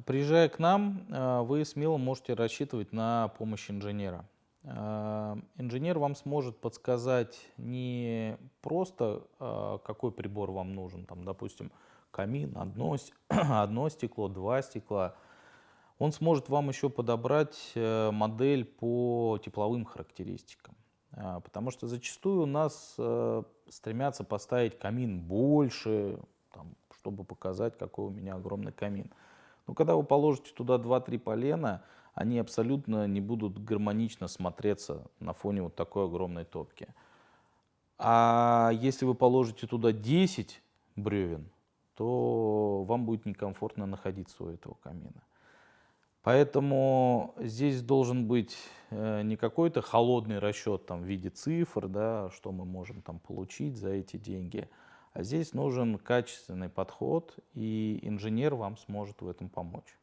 Приезжая к нам, вы смело можете рассчитывать на помощь инженера. Инженер вам сможет подсказать не просто, какой прибор вам нужен, там, допустим, камин, одно стекло, два стекла. Он сможет вам еще подобрать модель по тепловым характеристикам. Потому что зачастую у нас стремятся поставить камин больше, там, чтобы показать, какой у меня огромный камин. Но когда вы положите туда два-три полена, они абсолютно не будут гармонично смотреться на фоне вот такой огромной топки. А если вы положите туда 10 бревен, то вам будет некомфортно находиться у этого камина. Поэтому здесь должен быть не какой-то холодный расчет там, в виде цифр, да, что мы можем там, получить за эти деньги, а здесь нужен качественный подход, и инженер вам сможет в этом помочь.